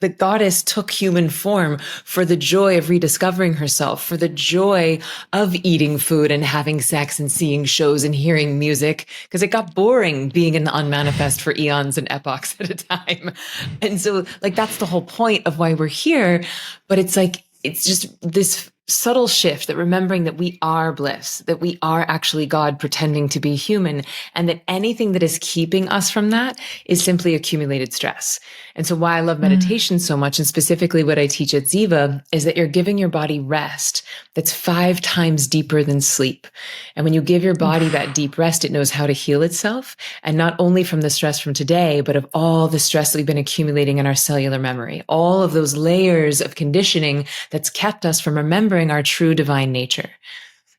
the goddess took human form for the joy of rediscovering herself, for the joy of eating food and having sex and seeing shows and hearing music, because it got boring being in the unmanifest for eons and epochs at a time. And so like, that's the whole point of why we're here. But it's like, it's just this subtle shift, that remembering that we are bliss, that we are actually God pretending to be human, and that anything that is keeping us from that is simply accumulated stress. And so why I love meditation so much, and specifically what I teach at Ziva, is that you're giving your body rest that's 5 times deeper than sleep. And when you give your body that deep rest, it knows how to heal itself. And not only from the stress from today, but of all the stress that we've been accumulating in our cellular memory, all of those layers of conditioning that's kept us from remembering our true divine nature.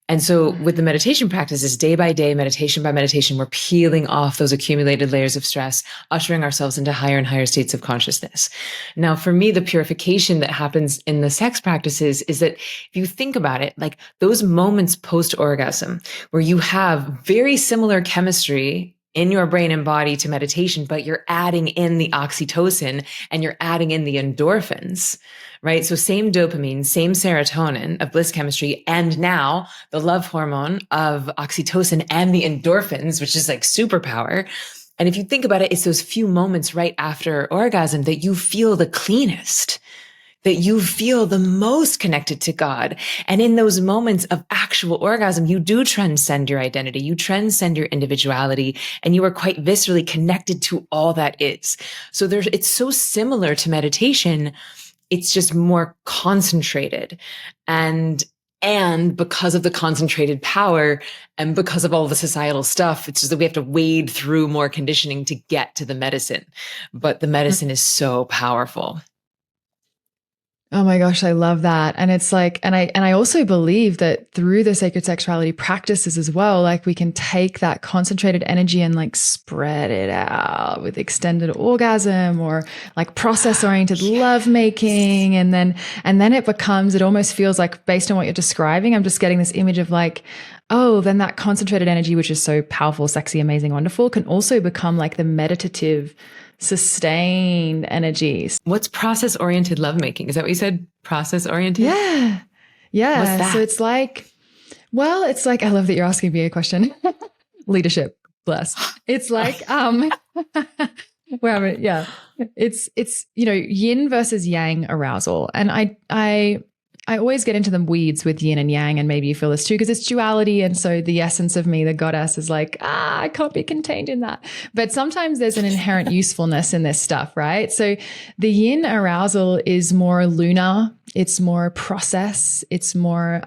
And so with the meditation practices, day by day, meditation by meditation, we're peeling off those accumulated layers of stress, ushering ourselves into higher and higher states of consciousness. Now, for me, the purification that happens in the sex practices is that if you think about it, like those moments post-orgasm where you have very similar chemistry in your brain and body to meditation, but you're adding in the oxytocin and you're adding in the endorphins, right? So same dopamine, same serotonin of bliss chemistry, and now the love hormone of oxytocin and the endorphins, which is like superpower. And if you think about it, it's those few moments right after orgasm that you feel the cleanest, that you feel the most connected to God. And in those moments of actual orgasm, you do transcend your identity, you transcend your individuality, and you are quite viscerally connected to all that is. So it's so similar to meditation. It's just more concentrated. And because of the concentrated power and because of all the societal stuff, it's just that we have to wade through more conditioning to get to the medicine. But the medicine is so powerful. Oh my gosh, I love that. And it's like, and I also believe that through the sacred sexuality practices as well, like we can take that concentrated energy and like spread it out with extended orgasm or like process oriented lovemaking. And then it becomes, it almost feels like, based on what you're describing, I'm just getting this image of like, oh, then that concentrated energy, which is so powerful, sexy, amazing, wonderful, can also become like the meditative, sustained energies. What's process-oriented lovemaking? Is that what you said? Process-oriented? Yeah. Yeah. What's that? So it's like, well, it's like, I love that you're asking me a question. Leadership, bless. It's like, well, yeah, it's, yin versus yang arousal. And I always get into the weeds with yin and yang, and maybe you feel this too, because it's duality. And so the essence of me, the goddess, is like, I can't be contained in that. But sometimes there's an inherent usefulness in this stuff, right? So the yin arousal is more lunar. It's more process. It's more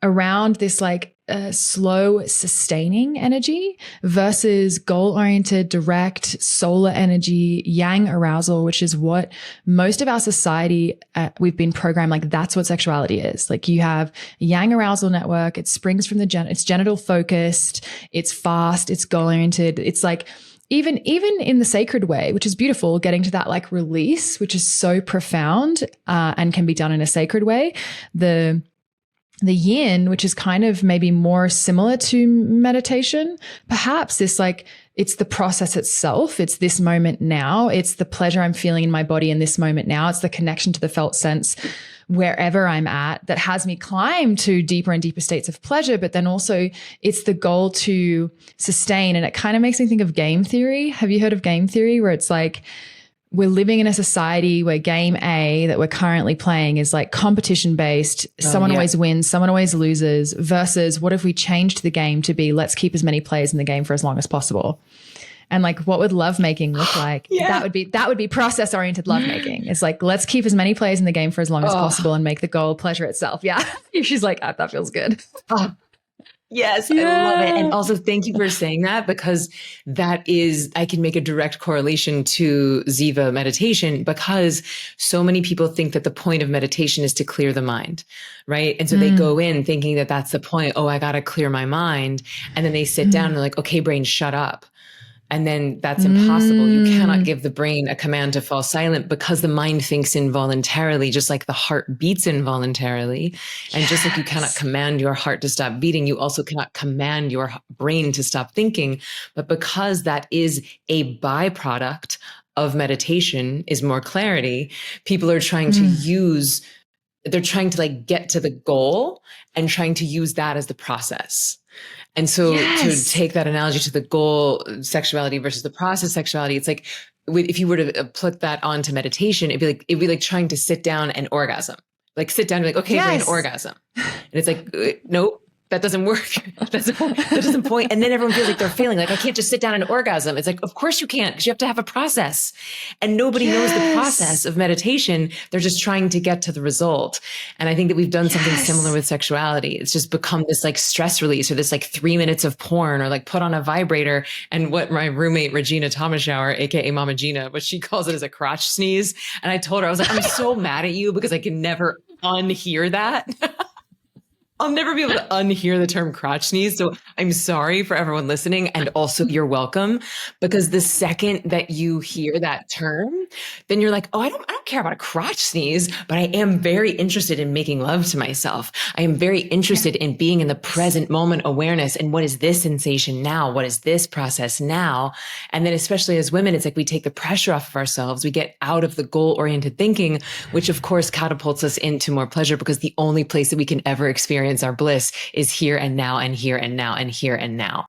around this like slow, sustaining energy versus goal-oriented, direct, solar energy, yang arousal, which is what most of our society, we've been programmed like that's what sexuality is. Like you have a yang arousal network. It springs from it's genital focused. It's fast. It's goal-oriented. It's like, even in the sacred way, which is beautiful, getting to that like release, which is so profound, and can be done in a sacred way. The yin, which is kind of maybe more similar to meditation, perhaps this like, it's the process itself. It's this moment now. It's the pleasure I'm feeling in my body in this moment now. It's the connection to the felt sense wherever I'm at that has me climb to deeper and deeper states of pleasure. But then also it's the goal to sustain. And it kind of makes me think of game theory. Have you heard of game theory, where it's like, we're living in a society where game A that we're currently playing is like competition based. Someone always wins, someone always loses, versus what if we changed the game to be, let's keep as many players in the game for as long as possible. And like, what would lovemaking look like? That would be process oriented lovemaking. It's like, let's keep as many players in the game for as long as possible and make the goal pleasure itself. Yeah. She's like, that feels good. Yes, I love it. And also thank you for saying that, because I can make a direct correlation to Ziva meditation, because so many people think that the point of meditation is to clear the mind, right? And so they go in thinking that that's the point. Oh, I got to clear my mind. And then they sit down and they're like, okay, brain, shut up. And then that's impossible. You cannot give the brain a command to fall silent, because the mind thinks involuntarily, just like the heart beats involuntarily. And just like you cannot command your heart to stop beating, you also cannot command your brain to stop thinking. But because that is a byproduct of meditation is more clarity. People are trying to they're trying to like get to the goal and trying to use that as the process. And so to take that analogy to the goal sexuality versus the process sexuality, it's like, if you were to put that onto meditation, it'd be like trying to sit down and orgasm, like sit down and be like, okay, we're in orgasm. And it's like, nope. That doesn't work. That doesn't point. And then everyone feels like they're failing. Like, I can't just sit down and orgasm. It's like, of course you can't, because you have to have a process. And nobody knows the process of meditation. They're just trying to get to the result. And I think that we've done something similar with sexuality. It's just become this like stress release, or this like 3 minutes of porn, or like put on a vibrator. And what my roommate, Regina Thomashower, AKA Mama Gina, what she calls it is a crotch sneeze. And I told her, I was like, I'm so mad at you because I can never unhear that. I'll never be able to unhear the term crotch sneeze. So I'm sorry for everyone listening. And also you're welcome, because the second that you hear that term, then you're like, oh, I don't care about a crotch sneeze, but I am very interested in making love to myself. I am very interested in being in the present moment awareness. And what is this sensation now? What is this process now? And then especially as women, it's like we take the pressure off of ourselves. We get out of the goal-oriented thinking, which of course catapults us into more pleasure, because the only place that we can ever experience our bliss is here and now and here and now and here and now.